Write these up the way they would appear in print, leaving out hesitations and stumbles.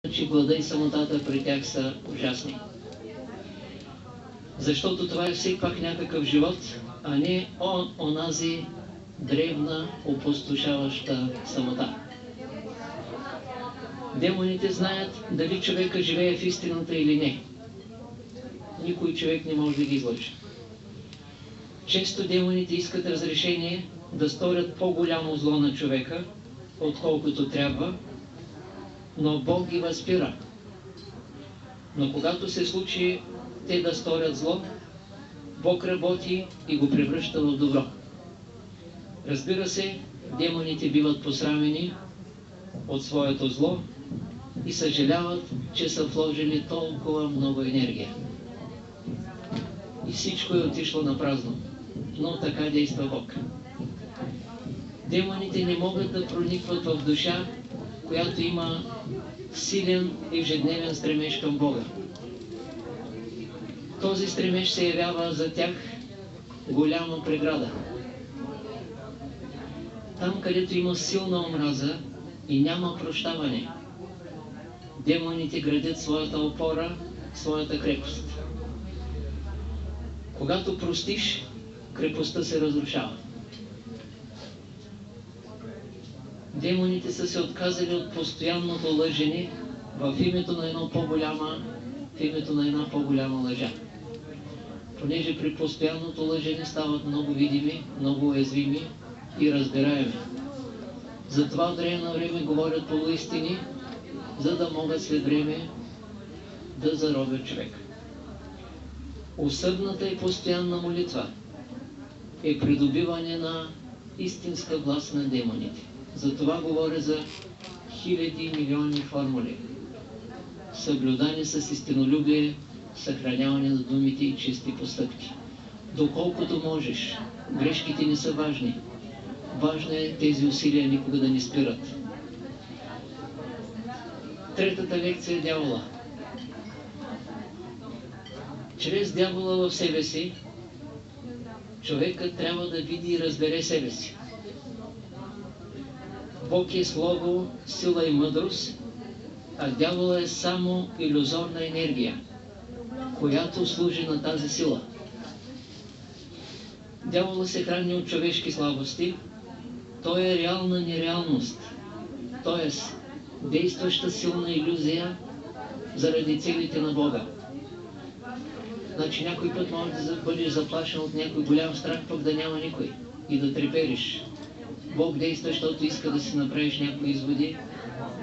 че глада и самотата при тях са ужасни. Защото това е все пак някакъв живот, а не онази древна, опустошаваща самота. Демоните знаят дали човека живее в истината или не. Никой човек не може да ги излъже. Често демоните искат разрешение да сторят по-голямо зло на човека, отколкото трябва, но Бог ги възпира. Но когато се случи те да сторят зло, Бог работи и го превръща в добро. Разбира се, демоните биват посрамени от своето зло и съжаляват, че са вложили толкова много енергия. И всичко е отишло на празно. Но така действа Бог. Демоните не могат да проникват в душа, която има силен ежедневен стремеж към Бога. Този стремеж се явява за тях голяма преграда. Там, където има силна омраза и няма прощаване, демоните градят своята опора, своята крепост. Когато простиш, крепостта се разрушава. Демоните са се отказали от постоянното лъжене в името на една по-голяма лъжа. Понеже при постоянното лъжене стават много видими, много уязвими и разбираеми. Затова от време на време говорят полуистини, за да могат след време да заробят човек. Усърдната и постоянна молитва е придобиване на истинска власт на демоните. Затова говоря за хиляди и милиони формули. Съблюдане с истинолюбие, съхраняване на думите и чисти постъпки. Доколкото можеш, грешките не са важни. Важно е тези усилия никога да не спират. Третата лекция е дявола. Чрез дявола в себе си, човекът трябва да види и разбере себе си. Бог е слово, сила и мъдрост, а дявола е само илюзорна енергия, която служи на тази сила. Дявола се храни от човешки слабости, той е реална нереалност, т.е. действаща силна илюзия заради целите на Бога. Значи някой път може да бъдеш заплашен от някой голям страх, пък да няма никой и да трепериш. Бог действа, защото иска да си направиш някои изводи,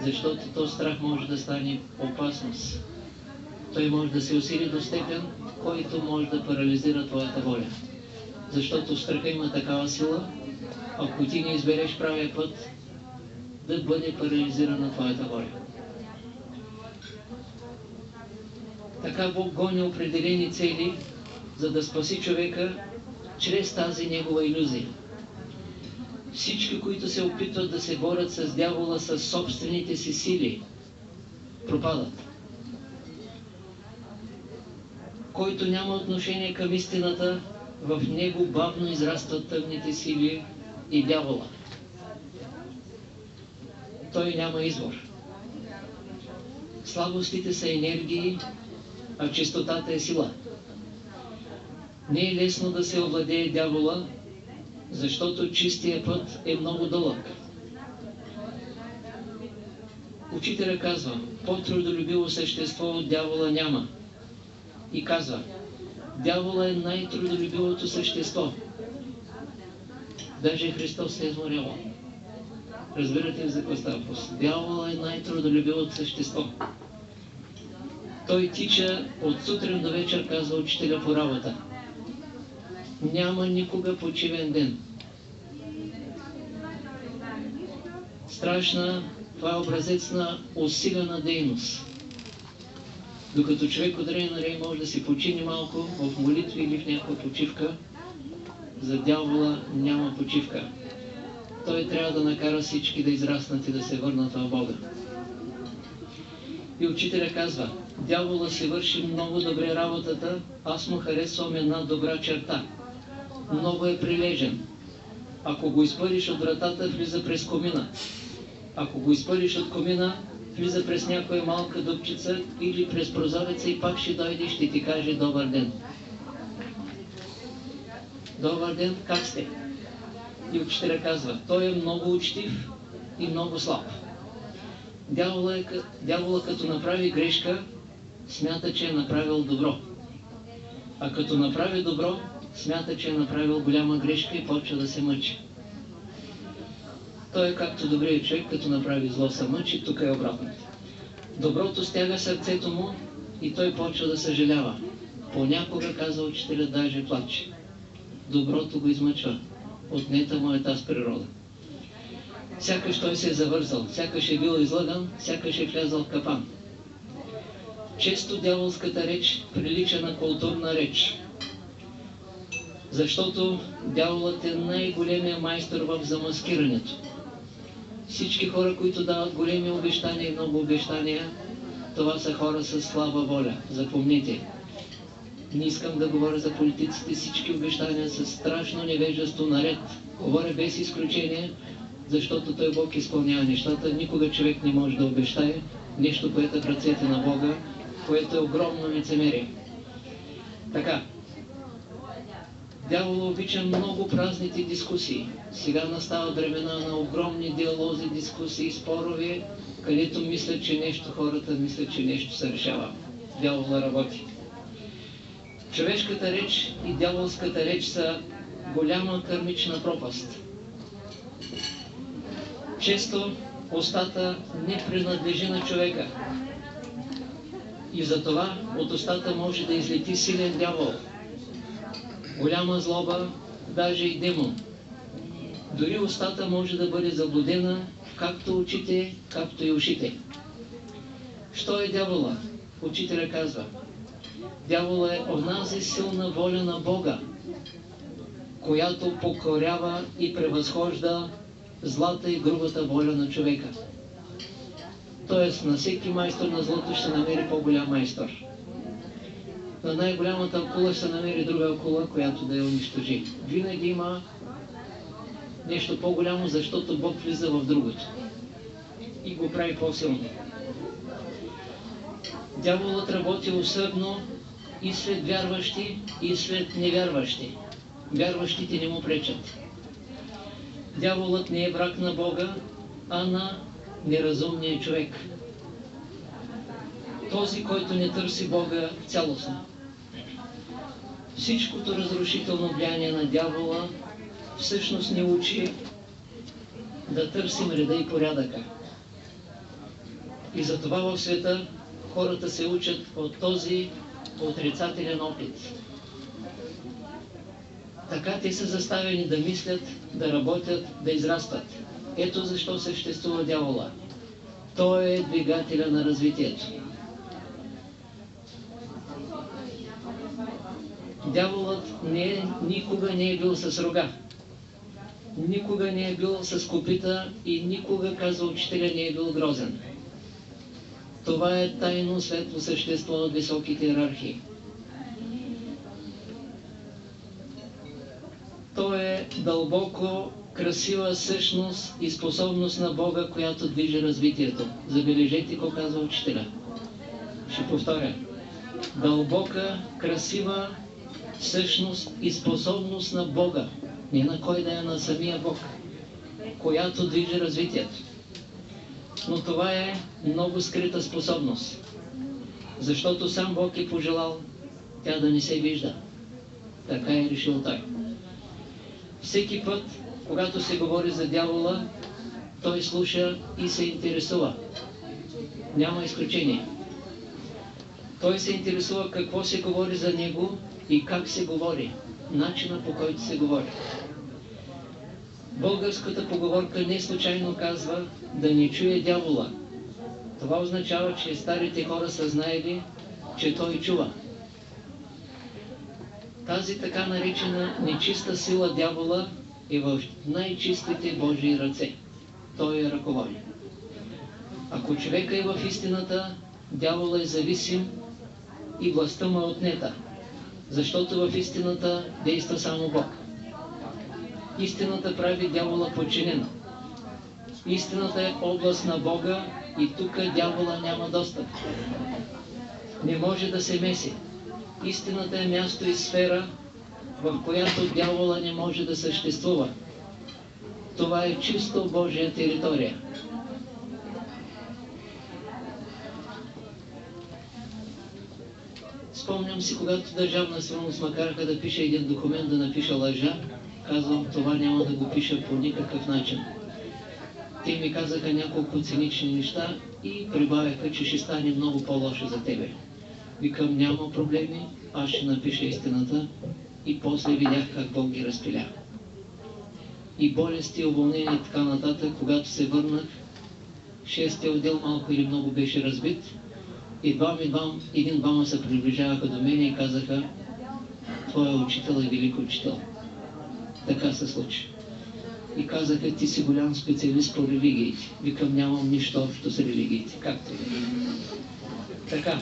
защото този страх може да стане опасност. Той може да се усили до степен, който може да парализира твоята воля. Защото страха има такава сила, ако ти не избереш правия път, да бъде парализирана твоята воля. Така Бог гони определени цели, за да спаси човека чрез тази негова илюзия. Всички, които се опитват да се борят с дявола със собствените си сили, пропадат. Който няма отношение към истината, в него бавно израстват тъмните сили и дявола. Той няма избор. Слабостите са енергии, а чистотата е сила. Не е лесно да се овладее дявола, защото чистия път е много дълъг. Учителя казва, по-трудолюбиво същество от дявола няма. И казва, дявола е най-трудолюбивото същество. Даже Христос се е изморял. Разбирате ли за какво става въпрос? Дявола е най-трудолюбивото същество. Той тича от сутрин до вечер, казва учителя, по работа. Няма никога почивен ден. Страшна, това е образец на усилена дейност. Докато човек от време на време може да си почини малко в молитви или в някаква почивка, за дявола няма почивка. Той трябва да накара всички да израснат и да се върнат в Бога. И учителя казва, дявола си върши много добре работата, аз му харесвам една добра черта. Много е прилежен. Ако го изпъриш от вратата, влиза през комина. Ако го изпъриш от комина, влиза през някоя малка дупчица или през прозореца и пак ще дойде и ще ти каже добър ден. Добър ден, как сте? И учителя казва, той е много учтив и много слаб. Дявола като направи грешка, смята, че е направил добро. А като направи добро, смята, че е направил голяма грешка и почва да се мъчи. Той е както добрият човек, като направи зло се мъчи, тук е обратно. Доброто стяга сърцето му и той почва да съжалява. Понякога, каза учителя, даже плаче. Доброто го измъчва. Отнета му е тази природа. Сякаш той се е завързал, сякаш е бил излъган, сякаш е влязал в капан. Често дяволската реч прилича на културна реч, защото дяволът е най-големия майстор в замаскирането. Всички хора, които дават големи обещания и много обещания, това са хора с слаба воля. Запомните. Не искам да говоря за политиците, всички обещания са страшно невежество наред. Говоря без изключение, защото той Бог изпълнява нещата. Никога човек не може да обещае нещо, което е в ръцете на Бога, което е огромно лицемерие. Така. Дявол обича много празните дискусии. Сега настава времена на огромни диалози, дискусии, спорове, където мислят, че нещо хората мислят, че нещо се решава. Дявола работи. Човешката реч и дяволската реч са голяма кърмична пропаст. Често устата не принадлежи на човека. И затова от устата може да излети силен дявол. Голяма злоба, даже и демон. Дори устата може да бъде заблудена, както очите, както и ушите. Що е дявола? Учителя казва. Дявола е онази силна воля на Бога, която покорява и превъзхожда злата и грубата воля на човека. Тоест, на всеки майстор на злото ще намери по-голям майстор. На най-голямата акула ще намери друга акула, която да я унищожи. Винаги има нещо по-голямо, защото Бог влиза в другото и го прави по-силно. Дяволът работи усърдно и след вярващи, и след невярващи. Вярващите не му пречат. Дяволът не е враг на Бога, а на неразумния човек. Този, който не търси Бога цялостно. Всичкото разрушително влияние на дявола всъщност ни учи да търсим реда и порядъка. И затова в света хората се учат от този отрицателен опит. Така те са заставени да мислят, да работят, да израстват. Ето защо съществува дявола. Той е двигателя на развитието. Дяволът никога не е бил с рога. Никога не е бил с копита и никога, казва учителя, не е бил грозен. Това е тайно светло същество от високите иерархии. То е дълбоко красива същност и способност на Бога, която движи развитието. Забележете какво казва учителя. Ще повторя. Дълбока, красива същност и способност на Бога. Не на кой да е, на самия Бог, която движи развитието. Но това е много скрита способност, защото сам Бог е пожелал тя да не се вижда. Така е решил той. Всеки път, когато се говори за дявола, той слуша и се интересува. Няма изключение. Той се интересува какво се говори за него и как се говори, начина по който се говори. Българската поговорка не случайно казва да не чуе дявола. Това означава, че старите хора са знаели, че той чува. Тази така наречена нечиста сила дявола е в най-чистите Божии ръце. Той е ръководи. Ако човека е в истината, дявола е зависим и властта му е отнета, защото в истината действа само Бог. Истината прави дявола подчинен. Истината е област на Бога И тук дявола няма достъп. Не може да се меси. Истината е място и сфера, в която дявола не може да съществува. Това е чисто Божия територия. Спомням си, когато Държавна сигурност ме караха да пиша един документ, да напиша лъжа, казвам, това няма да го пиша по никакъв начин. Те ми казаха няколко цинични неща и прибавяха, че ще стане много по-лошо за тебе. Викам, няма проблеми, аз ще напиша истината и после видях как Бог ги разпиля. И болести, уволнения и така нататък, когато се върнах, 6-тия отдел малко или много беше разбит. И един-двама се приближаваха до мен и казаха, твоя учител е велик учител. Така се случи. И казаха, ти си голям специалист по религиите. Викам, нямам нищо общо с религиите. Както и така.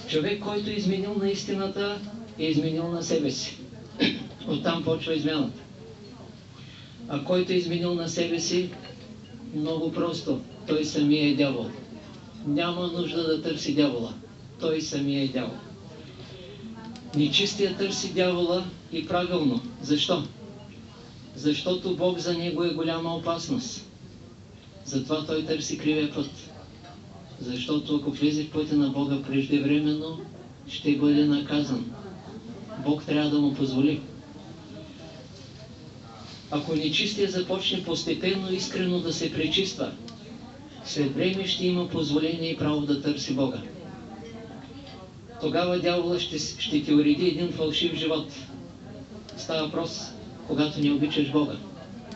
Човек, който е изменил на истината, е изменил на себе си. Оттам почва измяната. А който е изменил на себе си, много просто, той самия е дявол. Няма нужда да търси дявола. Той самия е дявол. Нечистия търси дявола и правилно. Защо? Защото Бог за него е голяма опасност. Затова той търси кривия път. Защото ако влезе в пътя на Бога преждевременно, ще бъде наказан. Бог трябва да му позволи. Ако нечистия започне постепенно искрено да се пречиства, след време ще има позволение и право да търси Бога. Тогава дявола ще ти уреди един фалшив живот. Става въпрос, когато не обичаш Бога.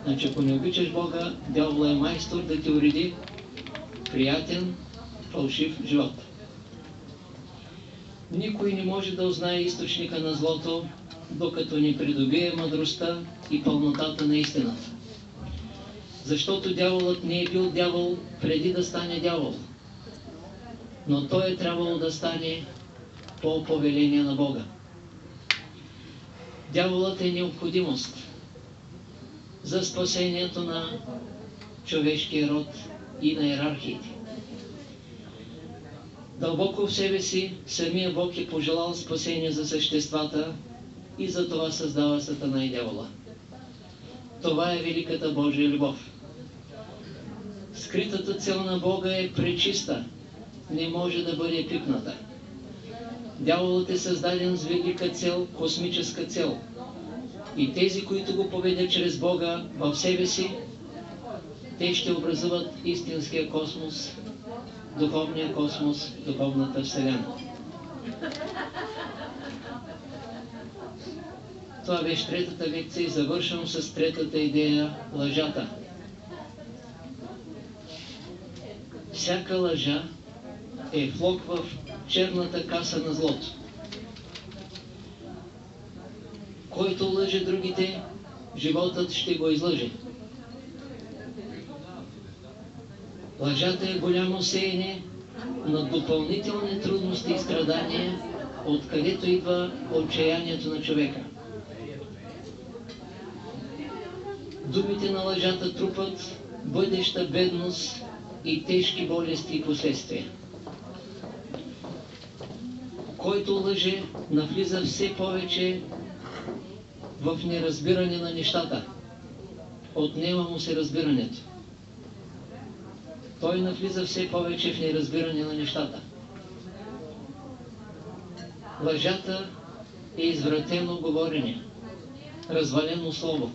Значи, ако не обичаш Бога, дявола е майстор да ти уреди приятен, фалшив живот. Никой не може да узнае източника на злото, докато не придобие мъдростта и пълнотата на истината. Защото дяволът не е бил дявол преди да стане дявол, но той е трябвало да стане по повеление на Бога. Дяволът е необходимост за спасението на човешкия род и на йерархиите. Дълбоко в себе си самия Бог е пожелал спасение за съществата и за това създава Сатана и дявола. Това е великата Божия любов. Скритата цел на Бога е пречиста, не може да бъде пипната. Дяволът е създаден с велика цел, космическа цел. И тези, които го поведят чрез Бога в себе си, те ще образуват истинския космос, духовния космос, духовната вселена. Това беше третата лекция и завършвам с третата идея – лъжата. Всяка лъжа е влог в черната каса на злото. Който лъже другите, животът ще го излъже. Лъжата е голямо сеяне на допълнителни трудности и страдания, откъдето идва отчаянието на човека. Думите на лъжата трупат бъдеща бедност и тежки болести и последствия. Който лъже, навлиза все повече в неразбиране на нещата. Отнема му се разбирането. Той навлиза все повече в неразбиране на нещата. Лъжата е извратено говорене, развалено слово.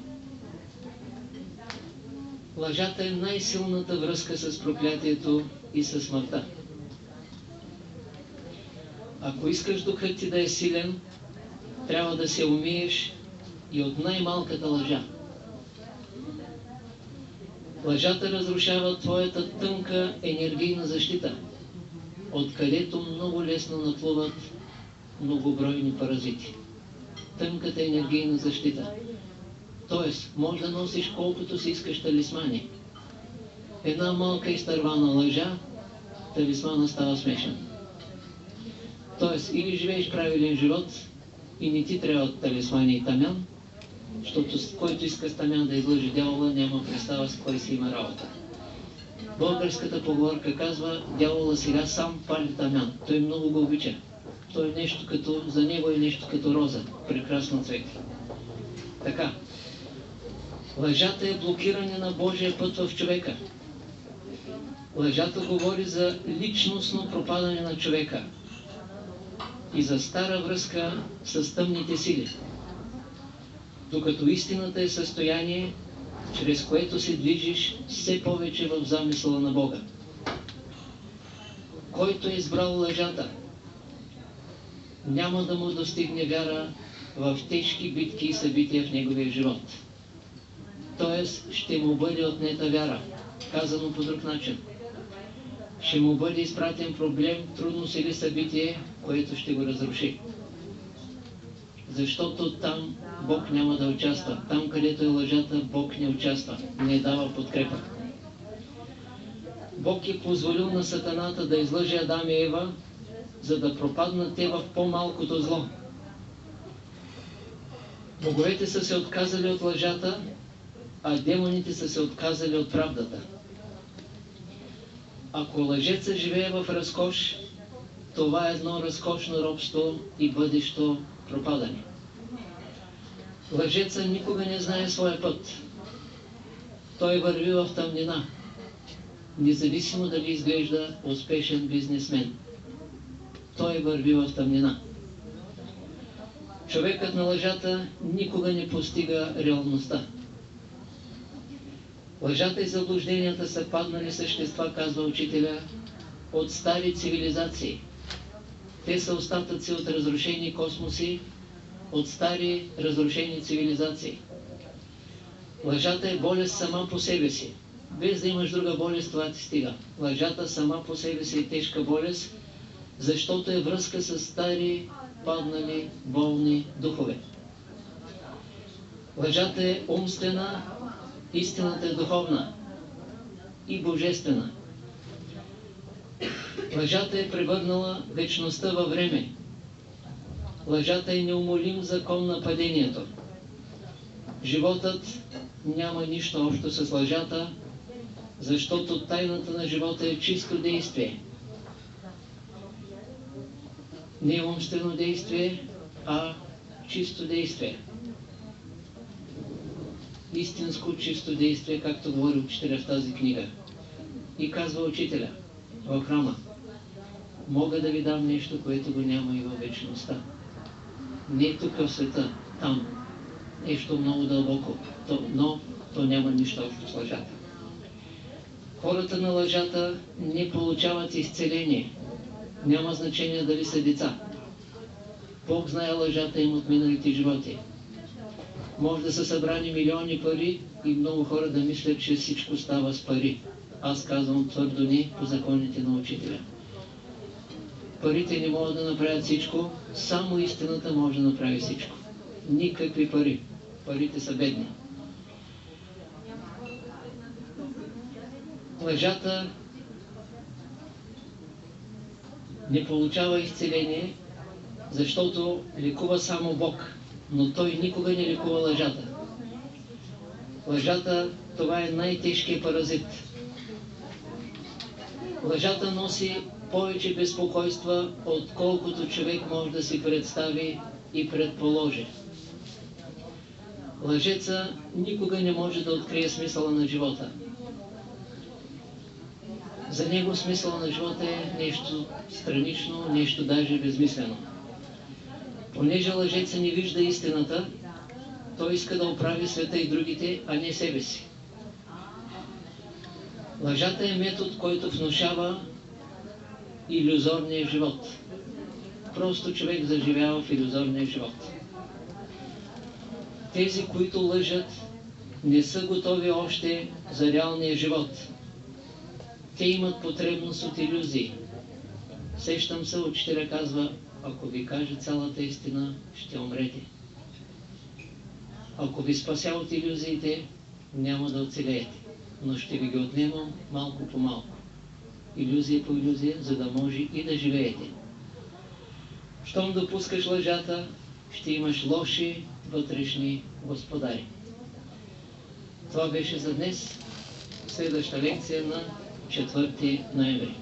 Лъжата е най-силната връзка с проклятието и с смъртта. Ако искаш духът ти да е силен, трябва да се умиеш и от най-малката лъжа. Лъжата разрушава твоята тънка енергийна защита, откъдето много лесно наплуват многобройни паразити. Тънката енергийна защита. Тоест, може да носиш колкото си искаш талисмани. Една малка изтървана лъжа, талисмана става смешен. Тоест, или живееш правилен живот и не ти трябва талисмани и тамян, защото който иска с тамян да излъжи дявола, няма представа с кой си има работа. Българската поговорка казва: дявола сега сам пали тамян. Той много го обича. Той е нещо като, за него е нещо като роза, прекрасна цвет. Така. Лъжата е блокиране на Божия път в човека. Лъжата говори за личностно пропадане на човека и за стара връзка с тъмните сили. Докато истината е състояние, чрез което се движиш все повече в замисъла на Бога. Който е избрал лъжата, няма да му достигне вяра в тежки битки и събития в неговия живот. Тоест, ще му бъде отнета вяра, казано по друг начин. Ще му бъде изпратен проблем, трудност или събитие, което ще го разруши. Защото там Бог няма да участва. Там, където е лъжата, Бог не участва, не дава подкрепа. Бог е позволил на сатаната да излъже Адам и Ева, за да пропаднат те в по-малкото зло. Боговете са се отказали от лъжата, а демоните са се отказали от правдата. Ако лъжецът живее в разкош, това е едно разкошно робство и бъдещо пропадане. Лъжецът никога не знае своя път. Той върви в тъмнина, независимо дали изглежда успешен бизнесмен. Той върви в тъмнина. Човекът на лъжата никога не постига реалността. Лъжата и заблужденията са паднали същества, казва учителя, от стари цивилизации. Те са остатъци от разрушени космоси, от стари разрушени цивилизации. Лъжата е болест сама по себе си. Без да имаш друга болест, това ти стига. Лъжата сама по себе си е тежка болест, защото е връзка с стари, паднали, болни духове. Лъжата е умствена, истината е духовна и божествена. Лъжата е превърнала вечността във време. Лъжата е неумолим закон на падението. Животът няма нищо общо с лъжата, защото тайната на живота е чисто действие. Не е умствено действие, а чисто действие. Истинско чисто действие, както говори учителя в тази книга. И казва учителя в храма: мога да ви дам нещо, което го няма и във вечността. Не тук в света, там. Нещо много дълбоко, но то няма нищо общо с лъжата. Хората на лъжата не получават изцеление. Няма значение дали са деца. Бог знае лъжата им от миналите животи. Може да са събрани милиони пари и много хора да мислят, че всичко става с пари. Аз казвам твърдо не по законите на учителя. Парите не могат да направят всичко, само истината може да направи всичко. Никакви пари. Парите са бедни. Лъжата не получава изцеление, защото лекува само Бог, но Той никога не лекува лъжата. Лъжата, това е най-тежкият паразит. Лъжата носи повече безпокойства, отколкото човек може да си представи и предположи. Лъжеца никога не може да открие смисъла на живота. За него смисъл на живота е нещо странично, нещо даже безмислено. Понеже лъжеца не вижда истината, той иска да оправи света и другите, а не себе си. Лъжата е метод, който внушава илюзорния живот. Просто човек заживява в илюзорния живот. Тези, които лъжат, не са готови още за реалния живот. Те имат потребност от илюзии. Сещам се, учителя казва: ако ви кажа цялата истина, ще умрете. Ако ви спася от илюзиите, няма да оцелеете, но ще ви ги отнемам малко по малко. Илюзия по илюзия, за да може и да живеете. Щом допускаш лъжата, ще имаш лоши вътрешни господари. Това беше за днес. Следваща лекция на 4 ноември.